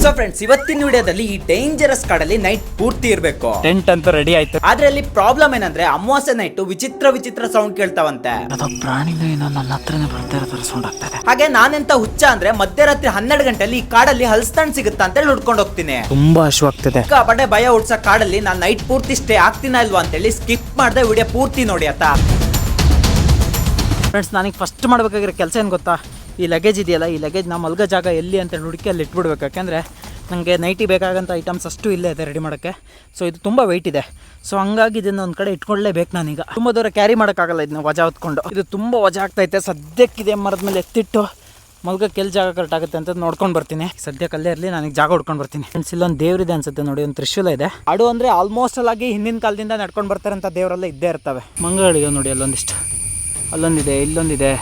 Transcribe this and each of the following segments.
So friends, ಇವತ್ತಿನ ವಿಡಿಯೋದಲ್ಲಿ ಈ ಡೇಂಜರಸ್ ಕಾಡಲ್ಲಿ ನೈಟ್ ಪೂರ್ತಿ ಇರಬೇಕು. ಟೆಂಟ್ ಅಂತ ರೆಡಿ ಆಯ್ತು. ಆದ್ರೆ ಅಲ್ಲಿ ಪ್ರಾಬ್ಲಮ್ ಏನಂದ್ರೆ ಅಮಾವಾಸ್ಯೆ ನೈಟ್ ವಿಚಿತ್ರ ಸೌಂಡ್ ಕೇಳ್ತಾವಂತೆ. ಪ್ರಾಣಿಗಳು ಏನೋ ನನ್ನ ಹತ್ರನೇ ಬರ್ತಾ ಇರೋ ಸೌಂಡ್ ಆಗ್ತದೆ. ಹಾಗೆ ನಾನೆಂತ ಹುಚ್ಚ ಅಂದ್ರೆ ಮಧ್ಯರಾತ್ರಿ 12 ಗಂಟೆಲಿ ಈ ಕಾಡಲ್ಲಿ ಹಲಸಿನ ಸಿಗುತ್ತಾ ಅಂತ ಹೇಳಿ ಹುಡ್ಕೊಂಡು ಹೋಗ್ತೀನಿ. ತುಂಬಾ ಹಸುವಾಗ್ತದೆ. ಬಡೆ ಭಯ ಹುಡ್ಸ ಕಾಡಲ್ಲಿ ನಾನು ನೈಟ್ ಪೂರ್ತಿ ಸ್ಟೇ ಆಗ್ತೀನ ಇಲ್ವಾ ಅಂತ ಹೇಳಿ ಸ್ಕಿಪ್ ಮಾಡದೆ ವಿಡಿಯೋ ಪೂರ್ತಿ ನೋಡಿ ಆತ. ಫ್ರೆಂಡ್ಸ್, ನನಗೆ ಫಸ್ಟ್ ಮಾಡ್ಬೇಕಾಗಿರೋ ಕೆಲಸ ಏನು ಗೊತ್ತಾ? ಈ ಲಗೇಜ್ ಇದೆಯಲ್ಲ, ಈ ಲಗೇಜ್ ನಾವು ಮಲ್ಗೋ ಜಾಗ ಎಲ್ಲಿ ಅಂತ ಹುಡುಕಿ ಅಲ್ಲಿ ಇಟ್ಬಿಡ್ಬೇಕು. ಯಾಕೆಂದರೆ ನನಗೆ ನೈಟಿ ಬೇಕಾಗಂಥ ಐಟಮ್ಸ್ ಅಷ್ಟು ಇಲ್ಲೇ ಇದೆ ರೆಡಿ ಮಾಡೋಕ್ಕೆ. ಸೊ ಇದು ತುಂಬ ವೆಯ್ಟ್ ಇದೆ. ಸೊ ಹಂಗಾಗಿ ಇದನ್ನು ಒಂದು ಕಡೆ ಇಟ್ಕೊಳ್ಳೇಬೇಕು ನಾನೀಗ. ತುಂಬ ದೂರ ಕ್ಯಾರಿ ಮಾಡೋಕ್ಕಾಗಲ್ಲ ಇದನ್ನ ವಜಾ ಹೊತ್ಕೊಂಡು. ಇದು ತುಂಬ ವಜಾ ಆಗ್ತೈತೆ. ಸದ್ಯಕ್ಕಿದೆ ಮರದ ಮೇಲೆ ಎತ್ತಿಟ್ಟು ಮಲ್ಗೋಕ್ಕೆ ಎಲ್ಲಿ ಜಾಗ ಕರೆಕ್ಟ್ ಆಗುತ್ತೆ ಅಂತ ನೋಡ್ಕೊಂಡು ಬರ್ತೀನಿ. ಸದ್ಯಕ್ಕೆ ಅಲ್ಲೇ ಇರಲಿ, ನನಗೆ ಜಾಗ ಹುಡ್ಕೊಂಡು ಬರ್ತೀನಿ. ಫ್ರೆಂಡ್ಸ್, ಇಲ್ಲೊಂದು ದೇವ್ರಿದೆ ಅನ್ಸುತ್ತೆ ನೋಡಿ, ಒಂದು ತ್ರಿಶೂಲ ಇದೆ. ಆಡು ಅಂದರೆ ಆಲ್ಮೋಸ್ಟ್ ಆಗಿ ಹಿಂದಿನ ಕಾಲದಿಂದ ನಡ್ಕೊಂಡು ಬರ್ತಾರಂಥ ದೇವರೆಲ್ಲ ಇದ್ದೇ ಇರ್ತವೆ. ಮಂಗಗಳಿದೆ ನೋಡಿ, ಅಲ್ಲೊಂದಿಷ್ಟು, ಅಲ್ಲೊಂದಿದೆ, ಇಲ್ಲೊಂದಿದೆ,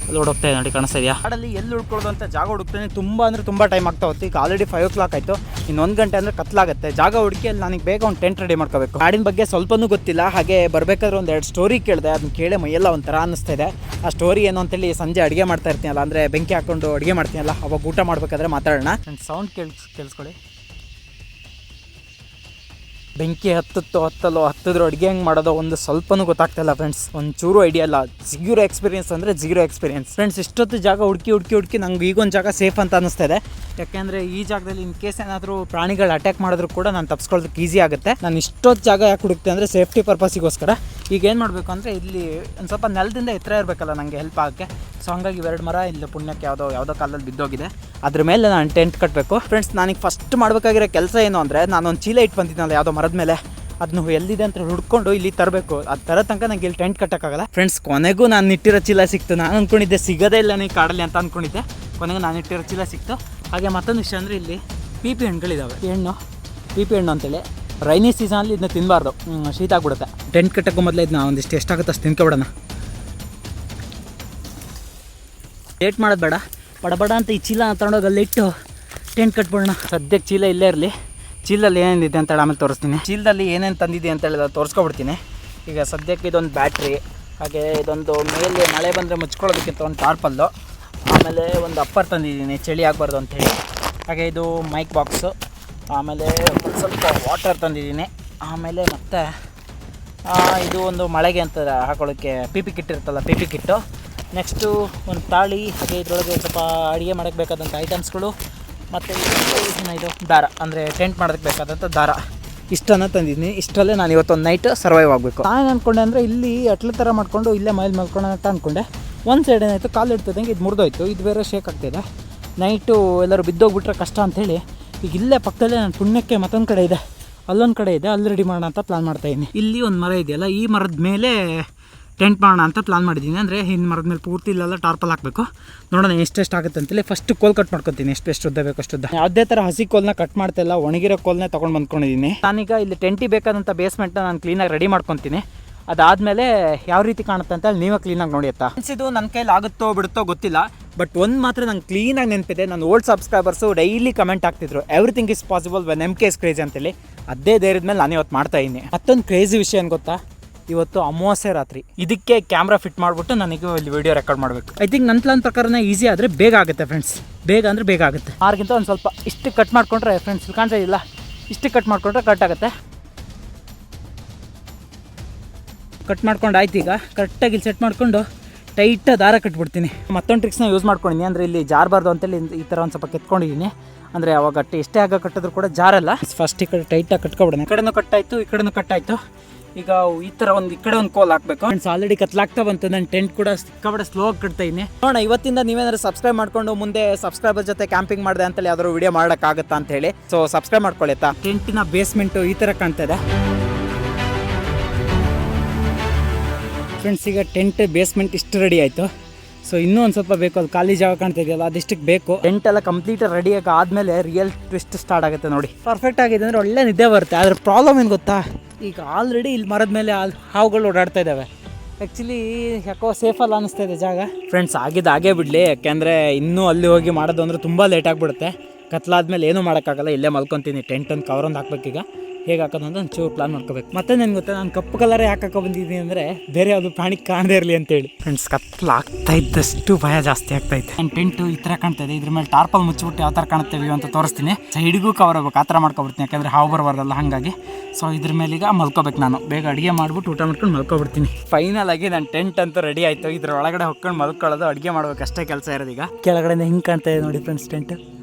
ಅಲ್ಲಿ ಓಡೋಗ್ತಾ ಇದೆ ನೋಡಿ, ಕಾಣಿಸ್ತಾ ಇದೆಯಾ? ಕಾಡಲ್ಲಿ ಎಲ್ಲಿ ಉಳ್ಕೊಳ್ಳೋದು ಅಂತ ಜಾಗ ಹುಡುಕ್ತೇನೆ. ತುಂಬ ಟೈಮ್ ಆಗ್ತಾ ಹೋಗ್ತಿ. ಈಗ ಆಲ್ರೆಡಿ 5 o'clock ಆಯಿತು. ಇನ್ನೊಂದು ಗಂಟೆ ಅಂದರೆ ಕತ್ಲಾಗುತ್ತೆ. ಜಾಗ ಹುಡುಕಿ ಅಲ್ಲಿ ನನಗೆ ಬೇಗ ಒಂದು ಟೆಂಟ್ ರೆಡಿ ಮಾಡ್ಕೋಬೇಕು. ಕಾಡಿನ ಬಗ್ಗೆ ಸ್ವಲ್ಪನೂ ಗೊತ್ತಿಲ್ಲ. ಹಾಗೆ ಬರಬೇಕಾದ್ರೆ ಒಂದು 2 ಸ್ಟೋರಿ ಕೇಳಿದೆ. ಅದನ್ನ ಕೇಳಿ ಮೈಯೆಲ್ಲ ಒಂಥರ ಅನ್ನಿಸ್ತಾ ಇದೆ. ಆ ಸ್ಟೋರಿ ಏನು ಅಂತೇಳಿ ಸಂಜೆ ಅಡುಗೆ ಮಾಡ್ತಾ ಇರ್ತೀನಲ್ಲ, ಅಂದರೆ ಬೆಂಕಿ ಹಾಕ್ಕೊಂಡು ಅಡುಗೆ ಮಾಡ್ತೀನಲ್ಲ, ಅವಾಗ ಊಟ ಮಾಡಬೇಕಾದ್ರೆ ಮಾತಾಡೋಣ. ಸೌಂಡ್ ಕೇಳಿಸ್ಕೊಳ್ಳಿ. ಬೆಂಕಿ ಹತ್ತಿದ್ರು ಅಡುಗೆ ಹೆಂಗೆ ಮಾಡೋದು ಒಂದು ಸ್ವಲ್ಪನೂ ಗೊತ್ತಾಗ್ತಾಯಿಲ್ಲ ಫ್ರೆಂಡ್ಸ್. ಒಂಚೂರು ಐಡಿಯಾ ಇಲ್ಲ. ಝೀರೋ ಎಕ್ಸ್ಪೀರಿಯನ್ಸ್ ಅಂದರೆ ಝೀರೋ ಎಕ್ಸ್ಪೀರಿಯನ್ಸ್ ಫ್ರೆಂಡ್ಸ್. ಇಷ್ಟೊತ್ತು ಜಾಗ ಹುಡುಕಿ ನಂಗೆ ಈಗೊಂದು ಜಾಗ ಸೇಫ್ ಅಂತ ಅನ್ನಿಸ್ತಾ ಇದೆ. ಯಾಕೆಂದರೆ ಈ ಜಾಗದಲ್ಲಿ ಇನ್ ಕೇಸ್ ಏನಾದರೂ ಪ್ರಾಣಿಗಳು ಅಟ್ಯಾಕ್ ಮಾಡಿದ್ರು ಕೂಡ ನಾನು ತಪ್ಪಿಸ್ಕೊಳ್ಳೋದಕ್ಕೆ ಈಸಿ ಆಗುತ್ತೆ. ನಾನು ಇಷ್ಟೊತ್ತು ಜಾಗ ಯಾಕೆ ಹುಡುಕ್ತೆ ಅಂದರೆ ಸೇಫ್ಟಿ ಪರ್ಪಸಿಗೋಸ್ಕರ. ಈಗ ಏನು ಮಾಡಬೇಕು ಅಂದರೆ ಇಲ್ಲಿ ಒಂದು ಸ್ವಲ್ಪ ನೆಲದಿಂದ ಎತ್ತರ ಇರಬೇಕಲ್ಲ ನನಗೆ ಹೆಲ್ಪ್ ಆಗೋಕ್ಕೆ. ಸೊ ಹಂಗಾಗಿ 2 ಮರ ಇಲ್ಲಿ ಪುಣ್ಯಕ್ಕೆ ಯಾವುದೋ ಕಾಲದಲ್ಲಿ ಬಿದ್ದೋಗಿದೆ. ಅದ್ರ ಮೇಲೆ ನಾನು ಟೆಂಟ್ ಕಟ್ಟಬೇಕು. ಫ್ರೆಂಡ್ಸ್, ನನಗೆ ಫಸ್ಟ್ ಮಾಡಬೇಕಾಗಿರೋ ಕೆಲಸ ಏನು ಅಂದರೆ, ನಾನೊಂದು ಚೀಲ ಇಟ್ಟು ಬಂದಿದ್ದನಲ್ಲ ಯಾವುದೋ ಮರದ ಮೇಲೆ, ಅದನ್ನು ಎಲ್ಲಿದೆ ಅಂತ ಹುಡ್ಕೊಂಡು ಇಲ್ಲಿ ತರಬೇಕು. ಅದು ತರೋ ತನಕ ನಂಗೆ ಇಲ್ಲಿ ಟೆಂಟ್ ಕಟ್ಟೋಕ್ಕಾಗಲ್ಲ. ಫ್ರೆಂಡ್ಸ್, ಕೊನೆಗೂ ನಾನು ಇಟ್ಟಿರೋ ಚೀಲ ಸಿಕ್ತು. ನಾನು ಅಂದ್ಕೊಂಡಿದ್ದೆ ಸಿಗೋದೇ ಇಲ್ಲ ನೀ ಕಾಡಲ್ಲಿ ಅಂತ ಅಂದ್ಕೊಂಡಿದ್ದೆ. ಕೊನೆಗೂ ನಾನು ಇಟ್ಟಿರೋ ಚೀಲ ಸಿಕ್ತು. ಹಾಗೆ ಮತ್ತೊಂದು ವಿಷಯ ಅಂದರೆ ಇಲ್ಲಿ ಪಿ ಹಣ್ಣುಗಳಿದ್ದಾವೆ. ಪಿ ಹಣ್ಣು ಅಂತೇಳಿ ರೈನಿ ಸೀಸನಲ್ಲಿ ಇದನ್ನ ತಿನ್ನಬಾರ್ದು, ಶೀತ ಆಗ್ಬಿಡುತ್ತೆ. ಟೆಂಟ್ ಕಟ್ಟೋಕ್ಕೂ ಮೊದಲೇ ಇದನ್ನ ಒಂದಿಷ್ಟು ಎಷ್ಟಾಗುತ್ತೆ ಅಷ್ಟು ತಿನ್ಕೊಬಿಡೋಣ. ಲೇಟ್ ಮಾಡೋದು ಬೇಡ, ಬಡ ಅಂತ ಈ ಚೀಲ ತಗೊಂಡೋಗಿ ಅಲ್ಲಿ ಇಟ್ಟು ಟೆಂಟ್ ಕಟ್ಬಿಡೋಣ. ಸದ್ಯಕ್ಕೆ ಚೀಲ ಇಲ್ಲೇ ಇರಲಿ. ಚೀಲದಲ್ಲಿ ಏನೇನಿದೆ ಅಂತ ಆಮೇಲೆ ತೋರಿಸ್ತೀನಿ. ಚೀಲದಲ್ಲಿ ಏನೇನು ತಂದಿದೆ ಅಂತ ಹೇಳಿದ ತೋರಿಸ್ಕೊಬಿಡ್ತೀನಿ. ಈಗ ಸದ್ಯಕ್ಕೆ ಇದೊಂದು ಬ್ಯಾಟ್ರಿ, ಹಾಗೆ ಇದೊಂದು ಮೇಲೆ ಮಳೆ ಬಂದರೆ ಮುಚ್ಕೊಳ್ಳೋದಕ್ಕಿಂತ ಒಂದು ಟಾರ್ಪಲ್ಲು, ಆಮೇಲೆ ಒಂದು ಅಪ್ಪರ್ ತಂದಿದ್ದೀನಿ ಚಳಿ ಆಗಬಾರ್ದು ಅಂಥೇಳಿ. ಹಾಗೆ ಇದು ಮೈಕ್ ಬಾಕ್ಸು, ಆಮೇಲೆ ಒಂದು ಸ್ವಲ್ಪ ವಾಟರ್ ತಂದಿದ್ದೀನಿ. ಆಮೇಲೆ ಮತ್ತು ಇದು ಒಂದು ಮಳೆಗೆ ಅಂತ ಹಾಕೊಳ್ಳೋಕ್ಕೆ ಪಿ ಕಿಟ್ ಇರುತ್ತಲ್ಲ, ಪಿ ಕಿಟ್ಟು. ನೆಕ್ಸ್ಟು ಒಂದು ತಾಳಿ, ಹಾಗೆ ಇದರೊಳಗೆ ಸ್ವಲ್ಪ ಅಡುಗೆ ಮಾಡೋಕ್ಕೆ ಬೇಕಾದಂಥ ಐಟಮ್ಸ್ಗಳು, ಮತ್ತು ಇದು ದಾರ, ಅಂದರೆ ಟೆಂಟ್ ಮಾಡೋದಕ್ಕೆ ಬೇಕಾದಂಥ ದಾರ. ಇಷ್ಟನ್ನು ತಂದಿದ್ದೀನಿ. ಇಷ್ಟರಲ್ಲೇ ನಾನು ಇವತ್ತೊಂದು ನೈಟ್ ಸರ್ವೈವ್ ಆಗಬೇಕು. ನಾನು ಅಂದ್ಕೊಂಡೆ ಅಂದರೆ ಇಲ್ಲಿ ಅಟ್ಲ ಥರ ಮಾಡಿಕೊಂಡು ಇಲ್ಲೇ ಮೈಲ್ ಮಲ್ಕೊಳ್ಳೋಣ ಅಂತ ಅಂದ್ಕೊಂಡೆ. ಒಂದು ಸೈಡ್ ಏನಾಯಿತು, ಕಾಲು ಇಡ್ತದಂಗೆ ಇದು ಮುರಿದೋಯ್ತು. ಇದು ಬೇರೆ ಶೇಕ್ ಆಗ್ತಿದೆ. ನೈಟು ಎಲ್ಲರೂ ಬಿದ್ದೋಗ್ಬಿಟ್ರೆ ಕಷ್ಟ ಅಂಥೇಳಿ ಈಗ ಇಲ್ಲೇ ಪಕ್ಕದಲ್ಲೇ ನಾನು ಪುಣ್ಯಕ್ಕೆ ಮತ್ತೊಂದು ಕಡೆ ಇದೆ, ಅಲ್ಲೊಂದು ಕಡೆ ಇದೆ, ಅಲ್ಲಿ ರೆಡಿ ಮಾಡೋಣ ಅಂತ ಪ್ಲ್ಯಾನ್ ಮಾಡ್ತಾಯಿದ್ದೀನಿ. ಇಲ್ಲಿ ಒಂದು ಮರ ಇದೆಯಲ್ಲ, ಈ ಮರದ ಮೇಲೆ ಟೆಂಟ್ ಮಾಡೋಣ ಅಂತ ಪ್ಲಾನ್ ಮಾಡಿದ್ದೀನಿ. ಅಂದರೆ ಹಿಂದೆ ಮರದ ಮೇಲೆ ಪೂರ್ತಿ ಇಲ್ಲೆಲ್ಲ ಟಾರ್ಪಲ್ ಹಾಕಬೇಕು. ನೋಡೋಣ ಎಷ್ಟೆಷ್ಟು ಆಗುತ್ತೆ ಅಂತೇಳಿ. ಫಸ್ಟ್ ಕೋಲ್ ಕಟ್ ಮಾಡ್ಕೊತೀನಿ, ಎಷ್ಟು ಉದ್ದ ಬೇಕು ಅಷ್ಟು ಉದ್ದ. ಯಾವುದೇ ಥರ ಹಸಿ ಕೋಲ್ನ ಕಟ್ ಮಾಡ್ತಾಯಿಲ್ಲ, ಒಣಗಿರೋ ಕೋಲ್ನೇ ತೊಗೊಂಡು ಬಂದ್ಕೊಂಡಿದ್ದೀನಿ. ನಾನೀಗ ಇಲ್ಲಿ ಟೆಂಟಿಗೆ ಬೇಕಾದಂಥ ಬೇಸ್ಮೆಂಟ್ನ ನಾನು ಕ್ಲೀನಾಗಿ ರೆಡಿ ಮಾಡ್ಕೊತೀನಿ. ಅದಾದಮೇಲೆ ಯಾವ ರೀತಿ ಕಾಣುತ್ತೆ ಅಂತ ನೀವೇ ಕ್ಲೀನಾಗಿ ನೋಡಿ ಆಯ್ತಾ. ಇದು ನನ್ನ ಕೈಲಿ ಆಗುತ್ತೋ ಬಿಡುತ್ತೋ ಗೊತ್ತಿಲ್ಲ, ಬಟ್ ಒಂದು ಮಾತ್ರ ನಂಗೆ ಕ್ಲೀನಾಗಿ ನೆನಪಿದೆ. ನನ್ನ ಓಲ್ಡ್ ಸಬ್ಸ್ಕ್ರೈಬರ್ಸು ಡೈಲಿ ಕಮೆಂಟ್ ಆಗ್ತಿದ್ರು, everything is possible when MK is crazy ಅಂತೇಳಿ. ಅದೇ ಧೈರ್ಯದ ಮೇಲೆ ನಾನು ಇವತ್ತು ಮಾಡ್ತಾಯಿದ್ದೀನಿ. ಮತ್ತೊಂದು ಕ್ರೇಜಿ ವಿಷಯ ಏನು ಗೊತ್ತಾ, ಇವತ್ತು ಅಮಾವಾಸ್ಯೆ ರಾತ್ರಿ. ಇದಕ್ಕೆ ಕ್ಯಾಮ್ರಾ ಫಿಟ್ ಮಾಡಿಬಿಟ್ಟು ನನಗೆ ಇಲ್ಲಿ ವಿಡಿಯೋ ರೆಕಾರ್ಡ್ ಮಾಡಬೇಕು. ಐ ಥಿಂಕ್ ನನ್ನ ಪ್ಲಾನ್ ಪ್ರಕಾರನೇ ಈಸಿ ಆದರೆ ಬೇಗ ಆಗುತ್ತೆ ಫ್ರೆಂಡ್ಸ್. ಬೇಗ ಅಂದರೆ ಬೇಗ ಆಗುತ್ತೆ. ಆರ್ಗಿಂತ ಒಂದು ಸ್ವಲ್ಪ ಇಷ್ಟು ಕಟ್ ಮಾಡಿಕೊಂಡ್ರೆ ಫ್ರೆಂಡ್ಸ್, ಕಾಣ್ತಾ ಇಲ್ಲ, ಇಷ್ಟು ಕಟ್ ಮಾಡಿಕೊಂಡ್ರೆ ಕಟ್ ಆಗುತ್ತೆ. ಕಟ್ ಮಾಡ್ಕೊಂಡು ಆಯ್ತು. ಈಗ ಕರೆಕ್ಟಾಗಿ ಇಲ್ಲಿ ಸೆಟ್ ಮಾಡಿಕೊಂಡು ಟೈಟಾಗಿ ದಾರ ಕಟ್ಬಿಡ್ತೀನಿ. ಮತ್ತೊಂದು ಟ್ರಿಕ್ಸ್ನ ಯೂಸ್ ಮಾಡ್ಕೊಂಡಿದ್ದೀನಿ. ಅಂದರೆ ಇಲ್ಲಿ ಜಾರಬಾರ್ದು ಅಂತೇಳಿ ಈ ಥರ ಒಂದು ಸ್ವಲ್ಪ ಕೆತ್ಕೊಂಡಿದ್ದೀನಿ. ಅಂದರೆ ಅವಾಗ ಎಷ್ಟೇ ಆಗ ಕಟ್ಟಿದ್ರು ಕೂಡ ಜಾರಲ್ಲ. ಫಸ್ಟ್ ಈ ಕಡೆ ಟೈಟಾಗಿ ಕಟ್ಕೊಬಿಡೋಣ. ಈ ಕಡೆನೂ ಕಟ್ಟಾಯಿತು, ಈ ಕಡೆನೂ ಕಟ್ಟಾಯಿತು. ಈಗ ಈ ಥರ ಈ ಕಡೆ ಒಂದು ಕೋಲ್ ಹಾಕಬೇಕು. ಫ್ರೆಂಡ್ಸ್, ಆಲ್ರೆಡಿ ಕತ್ಲಾಗ್ತಾ ಬಂತು. ನಾನು ಟೆಂಟ್ ಕೂಡ ಸಿಕ್ಕಾಪಟ್ಟೆ ಸ್ಲೋ ಆಗಿ ಕಟ್ತಾ ಇದ್ದೀನಿ. ನೋಡೋಣ ಇವತ್ತಿಂದ ನೀವೇನಾದ್ರು ಸಬ್ಸ್ಕ್ರೈಬ್ ಮಾಡ್ಕೊಂಡು ಮುಂದೆ ಸಬ್ಸ್ಕ್ರೈಬರ್ ಜೊತೆ ಕ್ಯಾಂಪಿಂಗ್ ಮಾಡಿದೆ ಅಂತೇಳಿ ಯಾವ್ದಾದ್ರು ವಿಡಿಯೋ ಮಾಡೋಕ್ಕಾಗತ್ತಾ ಅಂತ ಹೇಳಿ. ಸೊ ಸಬ್ಸ್ಕ್ರೈಬ್ ಮಾಡ್ಕೊಳ್ಳಿ ಆಯ್ತಾ. ಟೆಂಟಿನ ಬೇಸ್ಮೆಂಟು ಈ ಥರ ಕಾಣ್ತಾ ಇದೆ ಫ್ರೆಂಡ್ಸ್. ಈಗ ಟೆಂಟ್ ಬೇಸ್ಮೆಂಟ್ ಇಷ್ಟು ರೆಡಿ ಆಯಿತು. ಸೊ ಇನ್ನೂ ಒಂದು ಸ್ವಲ್ಪ ಬೇಕು, ಅದು ಖಾಲಿ ಜಾಗ ಕಾಣ್ತಾ ಇದೆಯಲ್ಲ, ಅದಿಷ್ಟಕ್ಕೆ ಬೇಕು. ಟೆಂಟ್ ಎಲ್ಲ ಕಂಪ್ಲೀಟ್ ರೆಡಿಯಾಗಿ ಆದಮೇಲೆ ರಿಯಲ್ ಟ್ವಿಸ್ಟ್ ಸ್ಟಾರ್ಟ್ ಆಗುತ್ತೆ ನೋಡಿ. ಪರ್ಫೆಕ್ಟ್ ಆಗಿದೆ ಅಂದರೆ ಒಳ್ಳೆ ನಿದ್ದೆ ಬರುತ್ತೆ. ಆದರೆ ಪ್ರಾಬ್ಲಮ್ ಏನು ಗೊತ್ತಾ, ಈಗ ಆಲ್ರೆಡಿ ಇಲ್ಲಿ ಮರದ ಮೇಲೆ ಹಾವುಗಳು ಓಡಾಡ್ತಾ ಇದ್ದಾವೆ. ಆ್ಯಕ್ಚುಲಿ ಯಾಕೋ ಸೇಫಲ್ಲ ಅನ್ನಿಸ್ತಾ ಇದೆ ಜಾಗ. ಫ್ರೆಂಡ್ಸ್, ಹಾಗೇ ಬಿಡಲಿ. ಯಾಕೆಂದರೆ ಇನ್ನೂ ಅಲ್ಲಿ ಹೋಗಿ ಮಾಡೋದು ಅಂದರೆ ತುಂಬ ಲೇಟ್ ಆಗಿಬಿಡುತ್ತೆ. ಕತ್ಲಾದ್ಮೇಲೆ ಏನೂ ಮಾಡೋಕ್ಕಾಗಲ್ಲ. ಇಲ್ಲೇ ಮಲ್ಕೊತೀನಿ. ಟೆಂಟ್ ಒಂದು ಕವರ್ ಒಂದು ಹಾಕ್ಬೇಕೀಗ. ಹೇಗೆ ಹಾಕೋದು ಅಂತ ಒಂಚೂರು ಪ್ಲಾನ್ ಮಾಡ್ಕೋಬೇಕು. ಮತ್ತೆ ನನಗೆ ಗೊತ್ತಾ, ನಾನು ಕಪ್ಪು ಕಲರೇ ಯಾಕೆ ಹಾಕೋ ಬಂದಿದ್ದೀನಿ ಅಂದರೆ ಬೇರೆ ಯಾವುದು ಪ್ರಾಣಿ ಕಾಣದೇ ಇರಲಿ ಅಂತೇಳಿ. ಫ್ರೆಂಡ್ಸ್, ಕತ್ಲಾಗ್ತಾ ಇದ್ದಷ್ಟು ಭಯ ಜಾಸ್ತಿ ಆಗ್ತಾ ಇತ್ತು. ನನ್ನ ಟೆಂಟು ಈ ಥರ ಕಾಣ್ತಾ ಇದೆ. ಇದ್ರ ಮೇಲೆ ಟಾರ್ಪಲ್ ಮುಚ್ಚಿಬಿಟ್ಟು ಯಾವ ಥರ ಕಾಣುತ್ತೇವೆ ಅಂತ ತೋರಿಸ್ತೀನಿ. ಸೈಡ್ಗೂ ಕವರ್ ಆಗಬೇಕು, ಆ ಥರ ಮಾಡ್ಕೊಬಿಡ್ತೀನಿ, ಯಾಕಂದರೆ ಹಾವು ಬರಬಾರ್ದಲ್ಲ ಹಾಗಾಗಿ. ಸೊ ಇದ್ರ ಮೇಲೆ ಈಗ ಮಲ್ಕೋಬೇಕು. ನಾನು ಬೇಗ ಅಡುಗೆ ಮಾಡ್ಬಿಟ್ಟು ಊಟ ಮಾಡ್ಕೊಂಡು ಮಲ್ಕೊಬಿಡ್ತೀನಿ. ಫೈನಲ್ ಆಗಿ ನನ್ನ ಟೆಂಟ್ ಅಂತೂ ರೆಡಿ ಆಯಿತು. ಇದ್ರ ಒಳಗಡೆ ಹೊಕ್ಕೊಂಡು ಮಲ್ಕೊಳ್ಳೋದು, ಅಡುಗೆ ಮಾಡ್ಬೇಕು ಅಷ್ಟೇ ಕೆಲಸ ಇರೋದು. ಈಗ ಕೆಳಗಡೆ ಹಿಂಗೆ ಕಾಣ್ತಾ ಇದೆ ನೋಡಿ ಫ್ರೆಂಡ್ಸ್ ಟೆಂಟ್.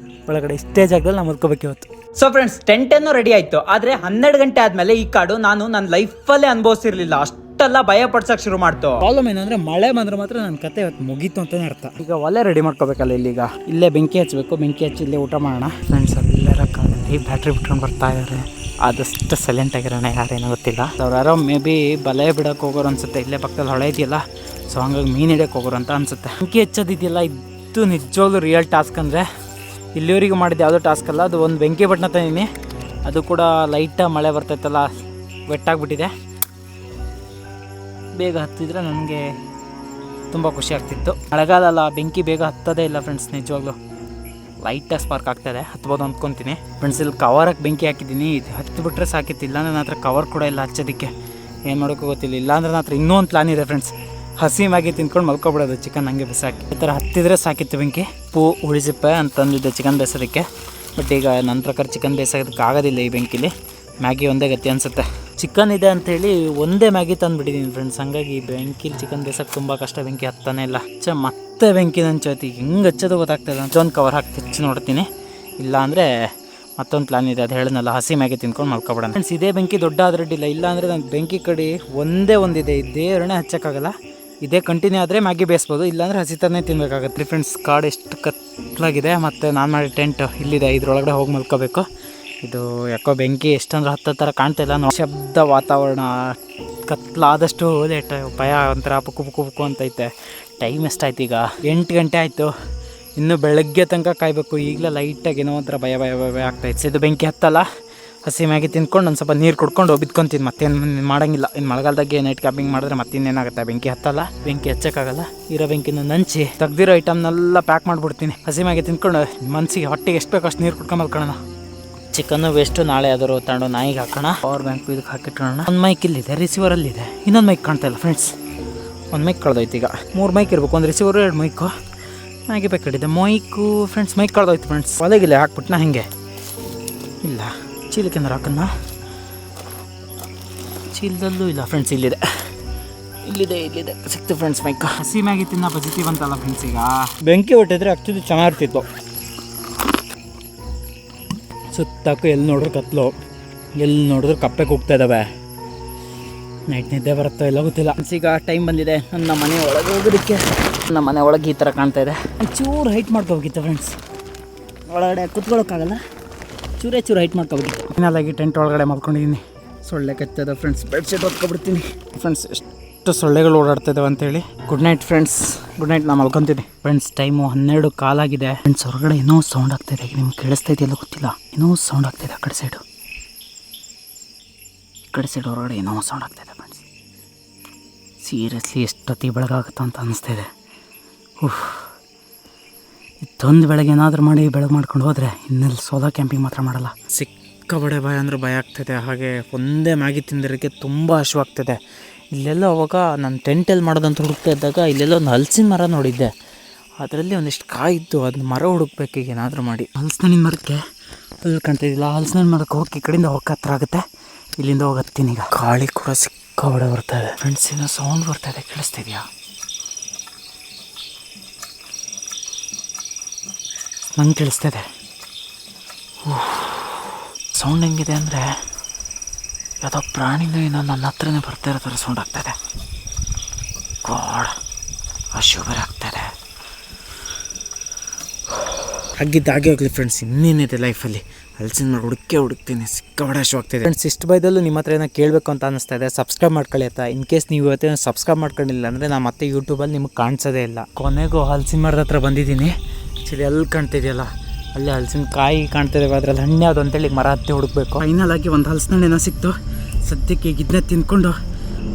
ಒಳಗಡೆ ಇಷ್ಟೇ ಜಾಗದಲ್ಲಿ ನಾವು ಮಲ್ಕೋಬೇಕು ಇವತ್ತು. ಸೊ ಫ್ರೆಂಡ್ಸ್, ಟೆಂಟ್ ಏನೋ ರೆಡಿ ಆಯ್ತು. ಆದ್ರೆ 12 ಗಂಟೆ ಆದ್ಮೇಲೆ ಈ ಕಾಡು ನಾನು ನನ್ನ ಲೈಫಲ್ಲೇ ಅನುಭವಿಸಿರ್ಲಿಲ್ಲ. ಅಷ್ಟೆಲ್ಲ ಭಯ ಪಡ್ಸಕ್ ಶುರು ಮಾಡ್ತು. ಪ್ರಾಬ್ಲಮ್ ಏನಂದ್ರೆ ಮಳೆ ಬಂದ್ರೆ ಮಾತ್ರ ನನ್ನ ಕತೆ ಇವತ್ತು ಮುಗೀತು ಅಂತಾನೆ ಅರ್ಥ. ಈಗ ಒಲೆ ರೆಡಿ ಮಾಡ್ಕೋಬೇಕಲ್ಲ. ಇಲ್ಲಿಗ ಇಲ್ಲೇ ಬೆಂಕಿ ಹಚ್ಚಬೇಕು. ಬೆಂಕಿ ಹಚ್ಚಿ ಇಲ್ಲೇ ಊಟ ಮಾಡೋಣ. ಫ್ರೆಂಡ್ಸ್, ಎಲ್ಲರ ಕಾಲಲ್ಲಿ ಬ್ಯಾಟ್ರಿ ಬಿಟ್ಕೊಂಡು ಬರ್ತಾ ಇದ್ದಾರೆ. ಆದಷ್ಟು ಸೈಲೆಂಟ್ ಆಗಿರೋಣ, ಯಾರೇನೋ ಗೊತ್ತಿಲ್ಲ. ಅವ್ರು ಯಾರೋ ಮೇ ಬಿ ಬಲೆ ಬಿಡೋಕೆ ಹೋಗೋರು ಅನ್ಸುತ್ತೆ. ಇಲ್ಲೇ ಪಕ್ಕದಲ್ಲಿ ಹೊಳೆ ಇದೆಯಲ್ಲ, ಸೊ ಹಂಗಾಗಿ ಮೀನು ಹಿಡಿಯೋಕೆ ಹೋಗೋರು ಅಂತ ಅನ್ಸುತ್ತೆ. ಬೆಂಕಿ ಹಚ್ಚೋದಿದೆಯಲ್ಲ, ಇದು ನಿಜವಾಗ್ಲೂ ರಿಯಲ್ ಟಾಸ್ಕ್. ಅಂದರೆ ಇಲ್ಲಿವರೆಗೂ ಮಾಡಿದ್ದು ಯಾವುದೋ ಟಾಸ್ಕ್ ಅಲ್ಲ. ಅದು ಒಂದು ಬೆಂಕಿ ಬಟ್ಟಣ ತಂದೀನಿ, ಅದು ಕೂಡ ಲೈಟಾಗಿ ಮಳೆ ಬರ್ತೈತಲ್ಲ, ವೆಟ್ಟಾಗ್ಬಿಟ್ಟಿದೆ. ಬೇಗ ಹತ್ತಿದ್ರೆ ನನಗೆ ತುಂಬ ಖುಷಿ ಆಗ್ತಿತ್ತು. ಮಳೆಗಾಲ ಅಲ್ಲ, ಬೆಂಕಿ ಬೇಗ ಹತ್ತೋದೇ ಇಲ್ಲ ಫ್ರೆಂಡ್ಸ್. ನಿಜವಾಗ್ಲೂ ಲೈಟಾಗಿ ಸ್ಪಾರ್ಕ್ ಆಗ್ತಾಯಿದೆ, ಹತ್ಬೋದು ಅಂದ್ಕೊತೀನಿ. ಫ್ರೆಂಡ್ಸ್, ಇಲ್ಲಿ ಕವರಿಗೆ ಬೆಂಕಿ ಹಾಕಿದ್ದೀನಿ. ಇದು ಹತ್ತಿಬಿಟ್ರೆ ಸಾಕಿತ್ತು. ಇಲ್ಲಾಂದ್ರೆ ನನ್ನ ಹತ್ರ ಕವರ್ ಕೂಡ ಇಲ್ಲ ಹಚ್ಚೋದಕ್ಕೆ. ಏನು ಮಾಡೋಕ್ಕೂ ಗೊತ್ತಿಲ್ಲ. ಇಲ್ಲಾಂದ್ರೆ ನನ್ನ ಹತ್ರ ಇನ್ನೂ ಒಂದು ಪ್ಲಾನ್ ಇದೆ ಫ್ರೆಂಡ್ಸ್. ಹಸಿ ಮ್ಯಾಗಿ ತಿಂದ್ಕೊಂಡು ಮಲ್ಕೊಬಿಡೋದು, ಚಿಕನ್ ಹಂಗೆ ಬಿಸಾಕಿ. ಈ ಥರ ಹತ್ತಿದ್ರೆ ಸಾಕಿತ್ತು ಬೆಂಕಿ. ಉಪ್ಪು ಉಳಿಸಿಪ್ಪೆ ಅಂತಂದಿದ್ದೆ ಚಿಕನ್ ಬೇಯಿಸೋದಕ್ಕೆ. ಬಟ್ ಈಗ ನನ್ನ ಪ್ರಕಾರ ಚಿಕನ್ ಬೇಯಿಸೋದಕ್ಕೆ ಆಗೋದಿಲ್ಲ ಈ ಬೆಂಕಿಲಿ. ಮ್ಯಾಗಿ ಒಂದೇ ಗತಿ ಅನಿಸುತ್ತೆ. ಚಿಕನ್ ಇದೆ ಅಂಥೇಳಿ ಒಂದೇ ಮ್ಯಾಗಿ ತಂದುಬಿಟ್ಟಿದ್ದೀನಿ ಫ್ರೆಂಡ್ಸ್. ಹಂಗಾಗಿ ಬೆಂಕಿಲಿ ಚಿಕನ್ ಬೇಯಿಸೋಕ್ಕೆ ತುಂಬ ಕಷ್ಟ. ಬೆಂಕಿ ಹತ್ತಾನೆ ಇಲ್ಲ. ಮತ್ತೆ ಬೆಂಕಿ ಹಂಚೋತಿ ಹೆಂಗೆ ಹಚ್ಚೋದು ಗೊತ್ತಾಗ್ತಾಯಿಲ್ಲ. ಒಂದು ಕವರ್ ಹಾಕಿ ಹಚ್ಚಿ ನೋಡ್ತೀನಿ. ಇಲ್ಲ ಅಂದರೆ ಮತ್ತೊಂದು ಪ್ಲಾನ್ ಇದೆ, ಅದು ಹೇಳಿದ್ನಲ್ಲ, ಹಸಿ ಮ್ಯಾಗಿ ತಿನ್ಕೊಂಡು ಮಲ್ಕೊಬಿಡೋಣ. ಫ್ರೆಂಡ್ಸ್, ಇದೇ ಬೆಂಕಿ ದೊಡ್ಡ ಅದ್ರಡ್ಡಿಲ್ಲ. ಇಲ್ಲ ಅಂದರೆ ನನ್ನ ಬೆಂಕಿ ಕಡೆ ಒಂದೇ ಒಂದಿದೆ, ಇದೇ ಎರಡನೇ ಹಚ್ಚೋಕ್ಕಾಗಲ್ಲ. ಇದೇ ಕಂಟಿನ್ಯೂ ಆದರೆ ಮ್ಯಾಗಿ ಬೇಯಿಸ್ಬೋದು, ಇಲ್ಲಾಂದರೆ ಹಸಿ ಥರನೇ ತಿನ್ನಬೇಕಾಗತ್ತೆ. ಫ್ರೆಂಡ್ಸ್, ಕಾಡು ಎಷ್ಟು ಕತ್ಲಾಗಿದೆ. ಮತ್ತು ನಾನು ಮಾಡಿ ಟೆಂಟ್ ಇಲ್ಲಿದೆ, ಇದ್ರೊಳಗಡೆ ಹೋಗಿ ಮಲ್ಕೋಬೇಕು. ಇದು ಯಾಕೋ ಬೆಂಕಿ ಎಷ್ಟಂದ್ರೆ ಹತ್ತೋ ಥರ ಕಾಣ್ತಾ ಇಲ್ಲ. ಶಬ್ದ, ವಾತಾವರಣ ಕತ್ಲಾದಷ್ಟು ಲೇಟ್, ಭಯ ಒಂಥರ ಪುಕ್ಕು ಪುಕ್ಕು ಪುಕ್ಕು ಅಂತೈತೆ. ಟೈಮ್ ಎಷ್ಟಾಯ್ತು ಈಗ? 8 ಗಂಟೆ ಆಯಿತು. ಇನ್ನೂ ಬೆಳಗ್ಗೆ ತನಕ ಕಾಯಬೇಕು. ಈಗಲೇ ಲೈಟಾಗಿ ಏನೋ ಒಂಥರ ಭಯ ಭಯ ಭಯ ಆಗ್ತಾಯಿತ್ತು. ಇದು ಬೆಂಕಿ ಹತ್ತಲ್ಲ. ಹಸಿ ಮ್ಯಾಗಿ ತಿಂದ್ಕೊಂಡು ಒಂದು ಸ್ವಲ್ಪ ನೀರು ಕುಡ್ಕೊಂಡು ಬಿದ್ಕೊಂತೀನಿ. ಮತ್ತೇನು ಮಾಡೋಂಗಿಲ್ಲ. ಇನ್ನು ಮಳೆಗಾಲದಾಗೆ ನೈಟ್ ಕ್ಯಾಂಪಿಂಗ್ ಮಾಡಿದ್ರೆ ಮತ್ತಿನ್ನೇನಾಗುತ್ತೆ. ಬೆಂಕಿ ಹತ್ತಲ್ಲ, ಬೆಂಕಿ ಹಚ್ಚೋಕ್ಕಾಗಲ್ಲ. ಇರೋ ಬೆಂಕಿನ ನಂಚಿ ತೆಗ್ದಿರೋ ಐಟಮ್ನೆಲ್ಲ ಪ್ಯಾಕ್ ಮಾಡಿಬಿಡ್ತೀನಿ. ಹಸಿ ಮ್ಯಾಗಿ ತಿಂದ್ಕೊಂಡು ಮನಸ್ಸಿಗೆ ಹೊಟ್ಟೆಗೆ ಎಷ್ಟು ಬೇಕೋ ಅಷ್ಟು ನೀರು ಕುಡ್ಕೊಂಡು ಮಲ್ಕೊಳ್ಳೋಣ. ಚಿಕನ್ನು ವೇಸ್ಟು ನಾಳೆ ಯಾವ್ದಾದ್ರು ತಗೊಂಡು ನಾಯಿಗೆ ಹಾಕೋಣ. ಪವರ್ ಬ್ಯಾಂಕ್ ಇದಕ್ಕೆ ಹಾಕಿಟ್ಕೊಳ್ಳೋಣ. ಒಂದು ಮೈಕ್ ಇಲ್ಲಿದೆ, ರಿಸೀವರಲ್ಲಿದೆ. ಇನ್ನೊಂದು ಮೈಕ್ ಕಾಣ್ತಾ ಇಲ್ಲ ಫ್ರೆಂಡ್ಸ್. ಒಂದು ಮೈಕ್ ಕಳೆದೋಯ್ತು. ಈಗ 3 ಮೈಕ್ ಇರಬೇಕು. ಒಂದು ರಿಸೀವರು, 2 ಮೈಕು. ಮ್ಯಾಗಿ ಪ್ಯಾಕ್ ಹಿಡಿದೆ. ಮೈಕು ಫ್ರೆಂಡ್ಸ್, ಮೈಕ್ ಕಳೆದೋಯ್ತು ಫ್ರೆಂಡ್ಸ್. ಒಲೆಗಿಲ್ಲ ಹಾಕ್ಬಿಟ್ನಾ ಹಿಂಗೆ? ಇಲ್ಲ, ಚೀಲಕ್ಕೆ ಅಂದ್ರೆ ಹಾಕನ್ನ. ಚೀಲದಲ್ಲೂ ಇಲ್ಲ ಫ್ರೆಂಡ್ಸ್. ಇಲ್ಲಿದೆ ಸಿಕ್ತು ಫ್ರೆಂಡ್ಸ್ ಮೈಕ್. ಹಸಿ ಮ್ಯಾಗಿ ತಿನ್ನೋ ಬಜಿತಿ ಬಂತಲ್ಲ ಫ್ರೆಂಡ್ಸ್. ಈಗ ಬೆಂಕಿ ಹೊಟ್ಟಿದ್ರೆ ಆ್ಯಕ್ಚುಲಿ ಚೆನ್ನಾಗಿರ್ತಿತ್ತು. ಸುತ್ತಕ್ಕೂ ಎಲ್ಲಿ ನೋಡಿದ್ರು ಕತ್ಲು, ಎಲ್ಲಿ ನೋಡಿದ್ರು ಕಪ್ಪೆ ಕೂಗ್ತಾ ಇದ್ದಾವೆ. ನೈಟ್ ನಿದ್ದೆ ಬರುತ್ತೋ ಇಲ್ಲ ಗೊತ್ತಿಲ್ಲ. ಈಗ ಟೈಮ್ ಬಂದಿದೆ ನನ್ನ ಮನೆ ಒಳಗೆ ಹೋಗೋದಕ್ಕೆ. ನಮ್ಮ ಮನೆ ಒಳಗೆ ಈ ಥರ ಕಾಣ್ತಾ ಇದೆ. ಚೂರು ಹೈಟ್ ಮಾಡ್ಕೋಬೇಕಿತ್ತು ಫ್ರೆಂಡ್ಸ್. ಒಳಗಡೆ ಕುತ್ಕೊಳ್ಳೋಕ್ಕಾಗಲ್ಲ, ಚೂರೇ ಹೈಟ್ ಮಾಡ್ಕೋಬೇಕಿತ್ತು. ಫೈನಲಾಗಿ ಟೆಂಟ್ ಒಳಗಡೆ ಮಲ್ಕೊಂಡಿದ್ದೀನಿ. ಸೊಳ್ಳೆ ಕಚ್ಚದ ಫ್ರೆಂಡ್ಸ್. ಬೆಡ್ಶೀಟ್ ಹೊತ್ಕೊಬಿಡ್ತೀನಿ ಫ್ರೆಂಡ್ಸ್. ಎಷ್ಟು ಸೊಳ್ಳೆಗಳು ಓಡಾಡ್ತಿದ್ದಾವೆ ಅಂತೇಳಿ. Good night friends. Good night. ನಾನು ಮಲ್ಕೊತೀನಿ ಫ್ರೆಂಡ್ಸ್. ಟೈಮು 12:15 ಆಗಿದೆ ಫ್ರೆಂಡ್ಸ್. ಹೊರಗಡೆ ಏನೋ ಸೌಂಡ್ ಆಗ್ತಾಯಿದೆ. ಈಗ ನಿಮ್ಗೆ ಕೇಳಿಸ್ತಾ ಇದೆಯಲ್ಲ ಗೊತ್ತಿಲ್ಲ. ಏನೋ ಸೌಂಡ್ ಆಗ್ತಾಯಿದೆ ಆ ಕಡೆ ಸೈಡು. ಈ ಕಡೆ ಸೈಡ್ ಹೊರಗಡೆ ಏನೋ ಸೌಂಡ್ ಆಗ್ತಾಯಿದೆ ಫ್ರೆಂಡ್ಸ್. ಸೀರಿಯಸ್ಲಿ ಎಷ್ಟೊತ್ತಿ ಬೆಳಗಾಗುತ್ತೋ ಅಂತ ಅನ್ನಿಸ್ತಾಯಿದೆ. ಇದೊಂದು ಬೆಳಗ್ಗೆ ಏನಾದರೂ ಮಾಡಿ ಬೆಳಗ್ಗೆ ಮಾಡ್ಕೊಂಡು ಹೋದರೆ ಇನ್ನೆಲ್ಲಿ ಸೋಲೋ ಕ್ಯಾಂಪಿಂಗ್ ಮಾತ್ರ ಮಾಡಲ್ಲ. ಸಿಕ್ಕಾಬಡೆ ಭಯ ಅಂದರೆ ಭಯ ಆಗ್ತಾಯಿದೆ. ಹಾಗೆ ಒಂದೇ ಮ್ಯಾಗಿ ತಿಂದಿರೋಕ್ಕೆ ತುಂಬ ಹಸಿವಾಗ್ತಿದೆ. ಇಲ್ಲೆಲ್ಲ ಅವಾಗ ನಾನು ಟೆಂಟಲ್ಲಿ ಮಾಡೋದಂತ ಹುಡುಕ್ತಾ ಇದ್ದಾಗ ಇಲ್ಲೆಲ್ಲ ಒಂದು ಹಲಸಿನ ಮರ ನೋಡಿದ್ದೆ. ಅದರಲ್ಲಿ ಒಂದಿಷ್ಟು ಕಾಯಿ ಇತ್ತು. ಅದನ್ನ ಮರ ಹುಡುಕ್ಬೇಕು ಈಗ ಏನಾದರೂ ಮಾಡಿ. ಹಲಸಿನ ಮರಕ್ಕೆ ಅಲ್ಲಿ ಕಾಣ್ತಾಯಿದ್ದಿಲ್ಲ. ಹಲಸಿನ ಮರಕ್ಕೆ ಹೋಗಿ ಈ ಕಡೆಯಿಂದ ಹೋಗಕ್ಕೆ ಹತ್ರ ಆಗುತ್ತೆ. ಇಲ್ಲಿಂದ ಹೋಗತ್ತೀನಿ ಈಗ. ಗಾಳಿ ಕೂಡ ಸಿಕ್ಕಾಬಡೆ ಬರ್ತಾಯಿದೆ ಫ್ರೆಂಡ್ಸ್. ಏನೋ ಸೌಂಡ್ ಬರ್ತಾಯಿದೆ, ಕೇಳಿಸ್ತಿದ್ಯಾ? ನಂಗೆ ಕೇಳಿಸ್ತಿದೆ. ಸೌಂಡ್ ಹೆಂಗಿದೆ ಅಂದರೆ ಯಾವುದೋ ಪ್ರಾಣಿನೂ ಏನೋ ನನ್ನ ಹತ್ರನೇ ಬರ್ತಾ ಇರೋ ಥರ ಸೌಂಡ್ ಆಗ್ತಾಯಿದೆ. ಗಾಡ್, ಹಸಿವು ಬೇರೆ ಆಗ್ತಾಯಿದೆ. ಆಗಿದ್ದಾಗೆ ಹೋಗಲಿ ಫ್ರೆಂಡ್ಸ್. ಇನ್ನೇನಿದೆ ಲೈಫಲ್ಲಿ? ಹಲಸಿನ ಮರ ಹುಡುಕ್ತೀನಿ. ಸಿಕ್ಕಾಬಡೆ ಹಸಿವಾಗ್ತಿದೆ ಫ್ರೆಂಡ್ಸ್. ಇಷ್ಟು ಬೈದಲ್ಲೂ ನಿಮ್ಮ ಹತ್ರ ಏನೋ ಕೇಳಬೇಕು ಅಂತ ಅನ್ನಿಸ್ತಾ ಇದೆ. ಸಬ್ಸ್ಕ್ರೈಬ್ ಮಾಡ್ಕೊಳ್ಳಿ ಆಯ್ತಾ. ಇನ್ ಕೇಸ್ ನೀವು ಇವತ್ತೇನೋ ಸಬ್ಸ್ಕ್ರೈಬ್ ಮಾಡ್ಕೊಂಡಿಲ್ಲ ಅಂದರೆ ನಾನು ಮತ್ತೆ ಯೂಟ್ಯೂಬಲ್ಲಿ ನಿಮ್ಗೆ ಕಾಣಿಸೋದೇ ಇಲ್ಲ. ಕೊನೆಗೂ ಹಲಸಿನ ಮರದ ಹತ್ರ ಬಂದಿದ್ದೀನಿ. ಆ್ಯಕ್ಚುಲಿ ಎಲ್ಲಿ ಕಾಣ್ತಿದೆಯಲ್ಲ ಅಲ್ಲೇ ಹಲಸಿನ ಕಾಯಿ ಕಾಣ್ತಿದ್ದೇವೆ. ಅದರಲ್ಲಿ ಹಣ್ಣು ಯಾವುದು ಅಂತೇಳಿ ಮರ ಹತ್ತಿ ಹುಡುಕ್ಬೇಕು. ಫೈನಲ್ ಆಗಿ ಒಂದು ಹಲಸಿನ ಹಣ್ಣೇನೋ ಸಿಕ್ತು. ಸದ್ಯಕ್ಕೆ ಈಗ ಇದನ್ನೇ ತಿನ್ಕೊಂಡು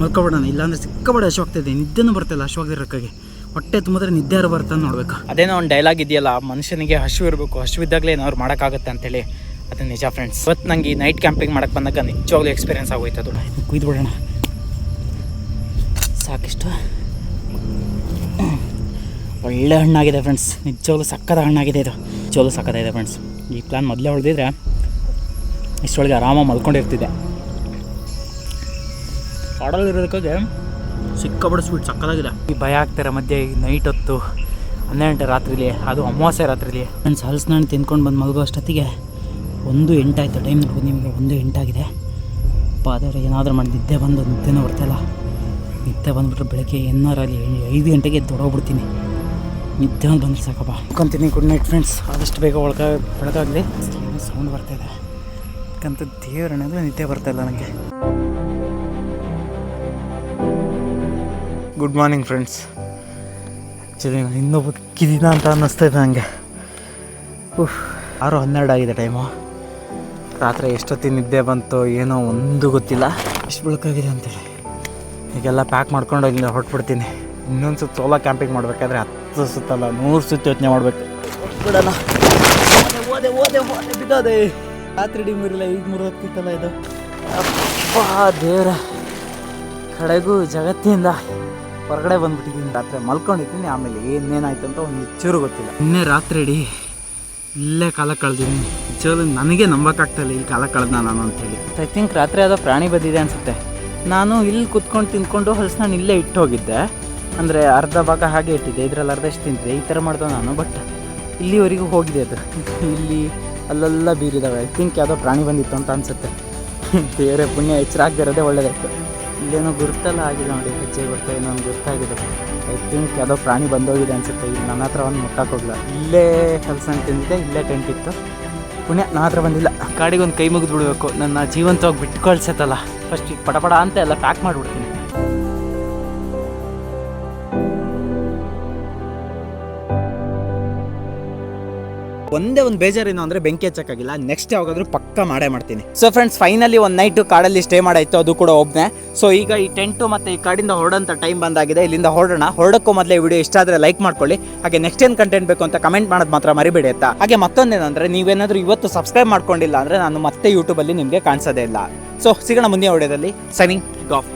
ಮಲ್ಕೊಬಿಡೋಣ. ಇಲ್ಲಾಂದರೆ ಸಿಕ್ಕಾಬಡೆ ಹಸಿವಾಗ್ತಾಯಿದೆ. ನಿದ್ದೆನೂ ಬರ್ತಾಯಿಲ್ಲ ಹಸಿವಾಗಿರೋಕ್ಕಾಗಿ. ಹೊಟ್ಟೆ ತುಂಬಿದ್ರೆ ನಿದ್ದೆ ಯಾರು ಬರುತ್ತೆ ನೋಡ್ಬೇಕು. ಅದೇನೋ ಒಂದು ಡೈಲಾಗ್ ಇದೆಯಲ್ಲ, ಮನುಷ್ಯನಿಗೆ ಹಸಿವು ಇರಬೇಕು, ಹಸಿವಿದ್ದಾಗಲೇ ಏನಾದ್ರು ಮಾಡೋಕ್ಕಾಗುತ್ತೆ ಅಂತೇಳಿ. ಅದು ನಿಜ ಫ್ರೆಂಡ್ಸ್. ಇವತ್ತು ನನಗೆ ಈ ನೈಟ್ ಕ್ಯಾಂಪಿಂಗ್ ಮಾಡಕ್ಕೆ ಬಂದಾಗ ನಿಜವಾಗ್ಲೂ ಎಕ್ಸ್ಪೀರಿಯನ್ಸ್ ಆಗೋಯ್ತು ಅದು. ಕುಯ್ದು ಬಿಡೋಣ ಸಾಕಿಷ್ಟು. ಒಳ್ಳೆ ಹಣ್ಣಾಗಿದೆ ಫ್ರೆಂಡ್ಸ್, ನಿಜವಾಗ್ಲೂ ಸಕ್ಕದ ಹಣ್ಣಾಗಿದೆ ಇದು, ನಿಜವಾಗ್ಲೂ ಸಕ್ಕತ್ತಾಗಿದೆ ಫ್ರೆಂಡ್ಸ್. ಈ ಪ್ಲಾನ್ ಮೊದಲೇ ಹೊಡೆದಿದ್ರೆ ಇಷ್ಟೊಳಗೆ ಆರಾಮಾಗಿ ಮಲ್ಕೊಂಡಿರ್ತಿದ್ದೆ. ಕಾಡಲ್ಲಿರೋದಕ್ಕಾಗಿ ಸಿಕ್ಕಾಬಿಡ ಸ್ವೀಟ್ ಸಕ್ಕದಾಗಿದೆ. ಈ ಭಯ ಆಗ್ತಿರೋ ಮಧ್ಯೆ ಈ ನೈಟ್ ಹೊತ್ತು 12 ಗಂಟೆ ರಾತ್ರಿಲಿ, ಅದು ಅಮಾವಾಸ್ಯೆ ರಾತ್ರಿಲಿ ಫ್ರೆಂಡ್ಸ್ ಹಲಸಿನಣ್ಣು ತಿಂದ್ಕೊಂಡು ಬಂದು ಮಲಗೋ ಅಷ್ಟೊತ್ತಿಗೆ 1:08 ಆಯಿತು. ಟೈಮ್ ನೋಡ್ಬೋದು ನಿಮಗೆ, 1:08 ಆಗಿದೆ. ಅದೇ ಏನಾದರೂ ಮಾಡಿ ನಿದ್ದೆ ಬಂದು ನಿದ್ದೆನೂ ಬರ್ತಾಯಿಲ್ಲ. ನಿದ್ದೆ ಬಂದುಬಿಟ್ರೆ ಬೆಳಗ್ಗೆ ಏನಾರಲ್ಲಿ 5 ಗಂಟೆಗೆ ಎದ್ದೊಡೋಗ್ಬಿಡ್ತೀನಿ. ನಿದ್ದೆ ಒಂದು ಬಂದರೆ ಸಾಕಪ್ಪ ಅಂತೀನಿ. Good night friends. ಆದಷ್ಟು ಬೇಗ ಬೆಳಗಾಗಲಿ. ಏನೋ ಸೌಂಡ್ ಬರ್ತಾಯಿದೆ ಯಾಕಂತ ದೇವರನ್ನೆಲ್ಲ ನಿದ್ದೆ ಬರ್ತಾಯಿಲ್ಲ ನನಗೆ. Good morning friends. ಆ್ಯಕ್ಚುಲಿ ನಾನು ಇನ್ನೂ ಬದುಕಿದ್ದೀನ ಅಂತ ಅನ್ನಿಸ್ತಾಯಿದೆ ನನಗೆ. 6:12 ಆಗಿದೆ ಟೈಮು. ರಾತ್ರಿ ಎಷ್ಟೊತ್ತಿನ ನಿದ್ದೆ ಬಂತು ಏನೋ ಒಂದು ಗೊತ್ತಿಲ್ಲ. ಎಷ್ಟು ಬೆಳಕಾಗಿದೆ ಅಂತೇಳಿ ಈಗೆಲ್ಲ ಪ್ಯಾಕ್ ಮಾಡ್ಕೊಂಡು ಇಲ್ಲಿಂದ ಹೊರಟ್ಬಿಡ್ತೀನಿ. ಇನ್ನೊಂದು ಸುತ್ತ ಸೋಲೋ ಕ್ಯಾಂಪಿಂಗ್ ಮಾಡಬೇಕಾದ್ರೆ 10 ಸುತ್ತಲ್ಲ 100 ಸುತ್ತ ಯೋಚನೆ ಮಾಡಬೇಕು. ಬಿಡೋಣ. ಓದೆ ಬಿದ್ದೋದೆ. ರಾತ್ರಿ ಡಿಮಿರಿಲ್ಲ, ಈಗ 3 ಹೊತ್ತಿತ್ತಲ್ಲ ಇದು. ಅಪ್ಪ ದೇವ್ರ, ಕಡೆಗೂ ಜಗತ್ತಿಂದ ಹೊರಗಡೆ ಬಂದುಬಿಟ್ಟಿದ್ದೀನಿ. ರಾತ್ರಿ ಮಲ್ಕೊಂಡಿದ್ದೀನಿ. ಆಮೇಲೆ ಏನೇನಾಯ್ತು ಅಂತ ಒಂದು ಚೂರು ಗೊತ್ತಿಲ್ಲ. ನಿನ್ನೆ ರಾತ್ರಿ ಇಡೀ ಇಲ್ಲೇ ಕಾಲ ಕಳೆದಿದ್ದೀನಿ. ನಿಜವಾಗ್ಲೂ ನನಗೆ ನಂಬಕ್ಕಾಗ್ತಾಯಿಲ್ಲ ಇಲ್ಲಿ ಕಾಲ ಕಳೆದ ನಾನು ಅಂತೇಳಿ. ಐ ಥಿಂಕ್ ರಾತ್ರಿ ಯಾವುದೋ ಪ್ರಾಣಿ ಬಂದಿದೆ ಅನಿಸುತ್ತೆ. ನಾನು ಇಲ್ಲಿ ಕುತ್ಕೊಂಡು ತಿಂದ್ಕೊಂಡು ಹಲಸಿನ ಇಲ್ಲೇ ಇಟ್ಟು ಹೋಗಿದ್ದೆ. ಅಂದರೆ ಅರ್ಧ ಭಾಗ ಹಾಗೆ ಇಟ್ಟಿದ್ದೆ, ಇದರಲ್ಲಿ ಅರ್ಧ ಎಷ್ಟು ತಿಂತಿದ್ದೆ. ಈ ಥರ ಮಾಡ್ದೆ ನಾನು. ಬಟ್ ಇಲ್ಲಿವರೆಗೂ ಹೋಗಿದೆ ಅದು. ಇಲ್ಲಿ ಅಲ್ಲೆಲ್ಲ ಬೀರಿದಾವೆ. ಐ ಥಿಂಕ್ ಯಾವುದೋ ಪ್ರಾಣಿ ಬಂದಿತ್ತು ಅಂತ ಅನಿಸುತ್ತೆ. ಬೇರೆ ಪುಣ್ಯ ಎಚ್ಚರ ಆಗದಿರೋದೇ ಒಳ್ಳೆಯದಾಯ್ತು. ಇಲ್ಲೇನೋ ಗುರುತೆಲ್ಲ ಆಗಿದೆ ನೋಡಿ, ಹೆಜ್ಜೆ ಗುರುತ ಏನೋ ಒಂದು ಗುರುತಾಗಿದೆ. ಐ ಥಿಂಕ್ ಯಾವುದೋ ಪ್ರಾಣಿ ಬಂದೋಗಿದೆ ಅನಿಸುತ್ತೆ. ಇಲ್ಲಿ ನನ್ನ ಹತ್ರ ಒಂದು ಮುಟ್ಟಕ್ಕೋಗಿಲ್ಲ. ಇಲ್ಲೇ ಹಲಸನ್ನು ತಿಂದಿದ್ದೆ, ಇಲ್ಲೇ ಟೆಂಟ್ ಇತ್ತು. ಪುಣ್ಯ ನನ್ನ ಹತ್ರ ಬಂದಿಲ್ಲ. ಕಾಡಿಗೆ ಒಂದು ಕೈ ಮುಗಿದು ಬಿಡಬೇಕು. ನನ್ನ ಜೀವಂತವಾಗಿ ಬಿಟ್ಟು ಕಳ್ಸತ್ತಲ್ಲ, ಫಸ್ಟ್ ಈಗ ಪಟ ಅಂತ ಎಲ್ಲ ಪ್ಯಾಕ್ ಮಾಡಿಬಿಡ್ತೀನಿ. ಒಂದೇ ಒಂದು ಬೇಜಾರೇನು ಅಂದರೆ ಬೆಂಕಿ ಹಚ್ಚಕ್ಕಾಗಿಲ್ಲ. ನೆಕ್ಸ್ಟ್ ಯಾವಾಗಾದ್ರೂ ಪಕ್ಕ ಮಾಡೇ ಮಾಡ್ತೀನಿ. ಸೊ ಫ್ರೆಂಡ್ಸ್, ಫೈನಲಿ ಒಂದು ನೈಟು ಕಾಡಲ್ಲಿ ಸ್ಟೇ ಮಾಡಾಯಿತು, ಅದು ಕೂಡ ಒಬ್ಬನೇ. ಸೊ ಈಗ ಈ ಟೆಂಟು ಮತ್ತು ಈ ಕಾಡಿಂದ ಹೊರಡೋಂಥ ಟೈಮ್ ಬಂದಾಗಿದೆ. ಇಲ್ಲಿಂದ ಹೊರಡೋಣ. ಹೊರಡೋಕ್ಕೂ ಮೊದಲೇ ವಿಡಿಯೋ ಇಷ್ಟ ಆದರೆ ಲೈಕ್ ಮಾಡ್ಕೊಳ್ಳಿ. ಹಾಗೆ ನೆಕ್ಸ್ಟ್ ಏನು ಕಂಟೆಂಟ್ ಬೇಕು ಅಂತ ಕಮೆಂಟ್ ಮಾಡೋದು ಮಾತ್ರ ಮರಿಬೇಡಿ ಆಯ್ತಾ. ಹಾಗೆ ಮತ್ತೊಂದೇನಂದರೆ, ನೀವೇನಾದರೂ ಇವತ್ತು ಸಬ್ಸ್ಕ್ರೈಬ್ ಮಾಡ್ಕೊಂಡಿಲ್ಲ ಅಂದರೆ ನಾನು ಮತ್ತೆ ಯೂಟ್ಯೂಬಲ್ಲಿ ನಿಮಗೆ ಕಾಣಿಸೋದೇ ಇಲ್ಲ. ಸೊ ಸಿಗೋಣ ಮುಂದಿನ ವಿಡಿಯೋದಲ್ಲಿ. Signing off.